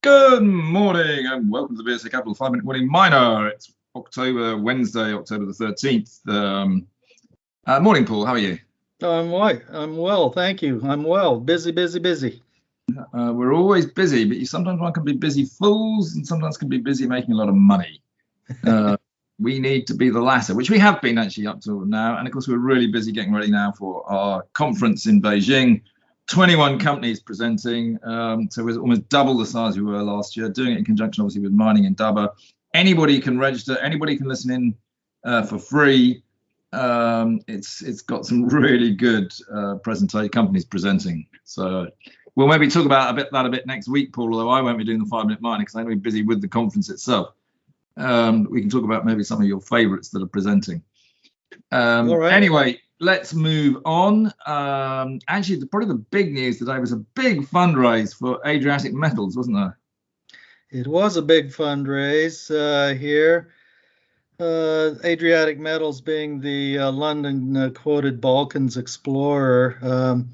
Good morning and welcome to the VSA Capital 5-Minute Morning Miner. It's Wednesday, October the 13th. Morning, Paul. How are you? I'm well, thank you. I'm well. Busy. We're always busy, but sometimes one can be busy fools and sometimes can be busy making a lot of money. We need to be the latter, which we have been actually up to now. And of course, we're really busy getting ready now for our conference in Beijing. 21 companies presenting, so we're almost double the size we were last year, doing it in conjunction obviously with mining in Dubba. Anybody can register, anybody can listen in for free. It's got some really good companies presenting. So we'll maybe talk about that a bit next week, Paul, although I won't be doing the 5-minute mining because I'm going to be busy with the conference itself. We can talk about maybe some of your favorites that are presenting. All right. Anyway, let's move on. Actually, probably the big news today was a big fundraise for Adriatic Metals, wasn't there? It was a big fundraise here. Adriatic Metals, being the London quoted Balkans explorer,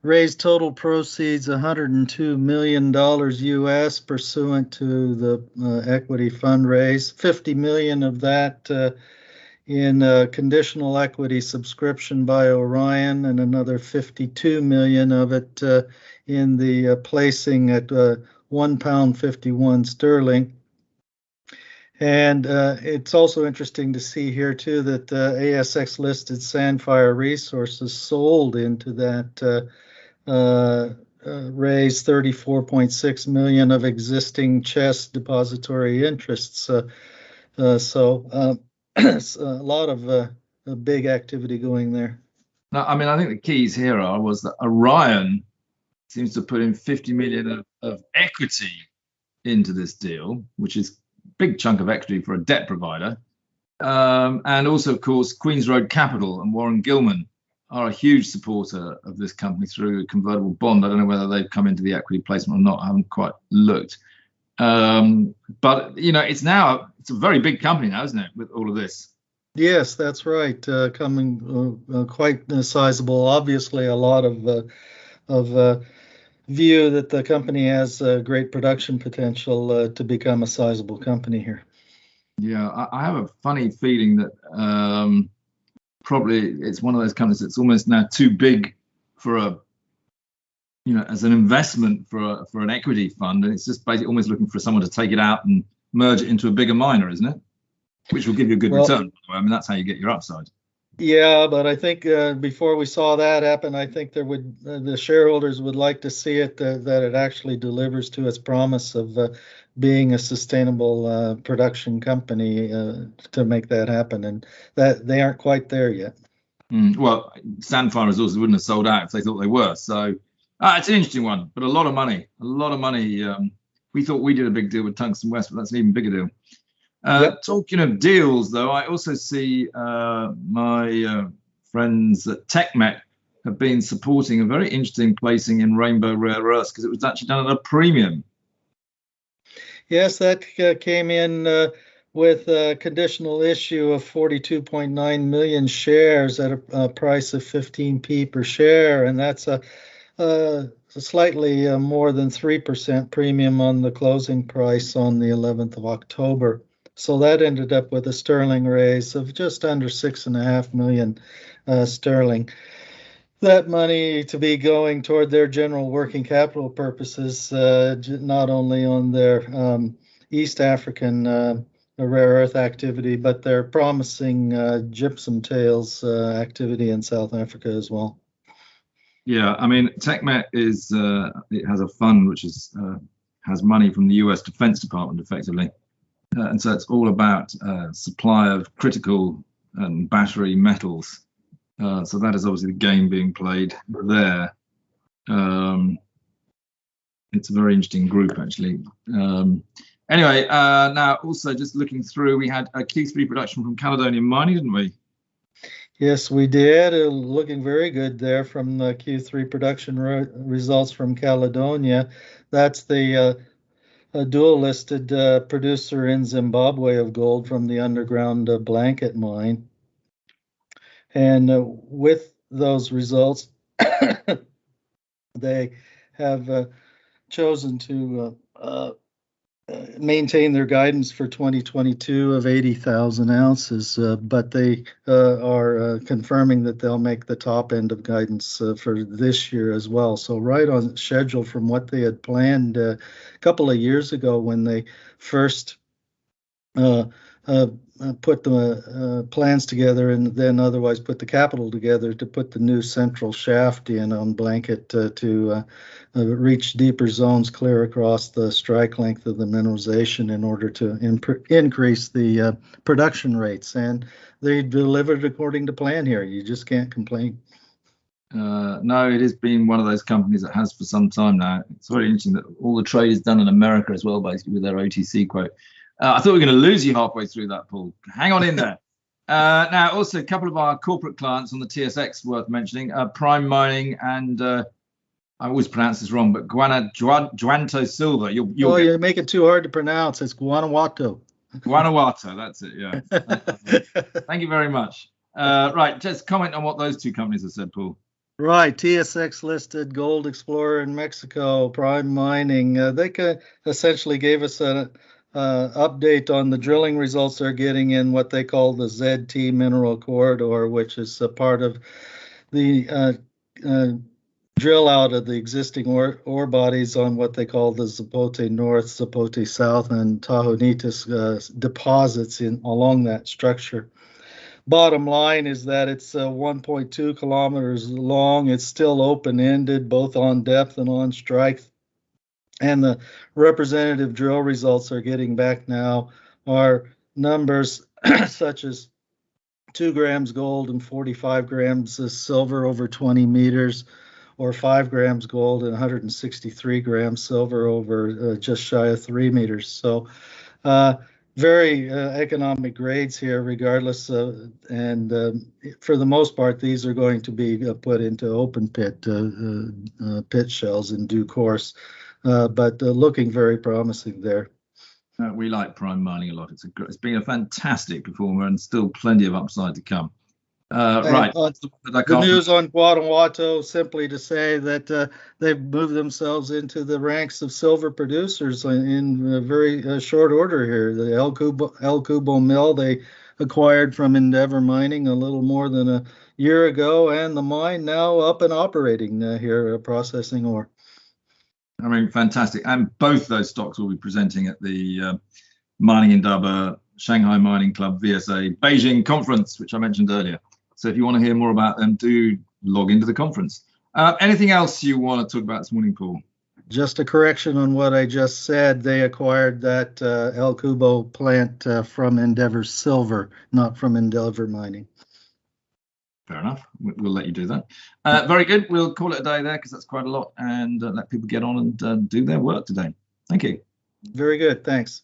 raised total proceeds $102 million US pursuant to the equity fundraise. 50 million of that in conditional equity subscription by Orion, and another 52 million of it in the placing at £1.51 sterling. And it's also interesting to see here too that ASX listed Sandfire Resources sold into that raised 34.6 million of existing CHESS depository interests. It's a lot of big activity going there. Now, I mean, I think the keys here was that Orion seems to put in 50 million of equity into this deal, which is a big chunk of equity for a debt provider. And also, of course, Queen's Road Capital and Warren Gilman are a huge supporter of this company through a convertible bond. I don't know whether they've come into the equity placement or not. I haven't quite looked. But, you know, it's a very big company now, isn't it, with all of this? Yes, that's right. Coming quite sizable. Obviously, a lot of view that the company has great production potential to become a sizable company here. Yeah, I have a funny feeling that probably it's one of those companies that's almost now too big for as an investment for an equity fund, and it's just basically almost looking for someone to take it out and merge it into a bigger miner, isn't it? Which will give you a good return. I mean, that's how you get your upside. Yeah, but I think before we saw that happen, I think the shareholders would like to see it that it actually delivers to its promise of being a sustainable production company to make that happen, and that they aren't quite there yet. Well, Sandfire Resources wouldn't have sold out if they thought they were. So it's an interesting one, but a lot of money. We thought we did a big deal with Tungsten West, but that's an even bigger deal. Yep. Talking of deals, though, I also see my friends at TechMet have been supporting a very interesting placing in Rainbow Rare Earths because it was actually done at a premium. Yes, that came in with a conditional issue of 42.9 million shares at a price of 15p per share, and that's a slightly more than 3% premium on the closing price on the 11th of October. So that ended up with a sterling raise of just under 6.5 million sterling. That money to be going toward their general working capital purposes, not only on their East African rare earth activity, but their promising gypsum tails activity in South Africa as well. Yeah, I mean, TechMet it has a fund which has money from the US Defense Department effectively. And so it's all about supply of critical and battery metals. So that is obviously the game being played there. It's a very interesting group, actually. Anyway, now also just looking through, we had a Q3 production from Caledonian Mining, didn't we? Yes, we did. Looking very good there from the Q3 production results from Caledonia. That's the a dual-listed producer in Zimbabwe of gold from the underground Blanket mine. And with those results, they have chosen to maintain their guidance for 2022 of 80,000 ounces, but they are confirming that they'll make the top end of guidance for this year as well. So right on schedule from what they had planned a couple of years ago when they first uh, uh, put the plans together and then otherwise put the capital together to put the new central shaft in on Blanket to reach deeper zones clear across the strike length of the mineralization in order to increase the production rates. And they delivered according to plan here. You just can't complain. No, it has been one of those companies that has for some time now. It's very interesting that all the trade is done in America as well, basically with their OTC quote. I thought we were going to lose you halfway through that, Paul. Hang on in there. Now, also a couple of our corporate clients on the TSX worth mentioning: Prime Mining and I always pronounce this wrong, but Guanajuato Silver. You make it too hard to pronounce. It's Guanajuato. Guanajuato, that's it. Yeah. Thank you very much. Right, just comment on what those two companies have said, Paul. Right, TSX listed gold explorer in Mexico, Prime Mining. They essentially gave us an update on the drilling results they're getting in what they call the ZT mineral corridor, which is a part of the drill out of the existing ore bodies on what they call the Zapote North, Zapote South, and Tahonitas deposits along that structure. Bottom line is that it's 1.2 kilometers long. It's still open-ended, both on depth and on strike. And the representative drill results are getting back now are numbers such as 2 grams gold and 45 grams of silver over 20 meters, or 5 grams gold and 163 grams silver over just shy of 3 meters. So very economic grades here, regardless. And for the most part, these are going to be put into open pit shells in due course. But looking very promising there. We like Prime Mining a lot. It's been a fantastic performer and still plenty of upside to come. Right. The news on Guanajuato, simply to say that they've moved themselves into the ranks of silver producers in very short order here. The El Cubo mill they acquired from Endeavour Mining a little more than a year ago, and the mine now up and operating here, processing ore. I mean, fantastic. And both those stocks will be presenting at the Mining Indaba Shanghai Mining Club VSA Beijing conference, which I mentioned earlier. So if you want to hear more about them, do log into the conference. Anything else you want to talk about this morning, Paul? Just a correction on what I just said. They acquired that El Cubo plant from Endeavour Silver, not from Endeavour Mining. Fair enough. We'll let you do that. Very good. We'll call it a day there because that's quite a lot, and let people get on and do their work today. Thank you. Very good. Thanks.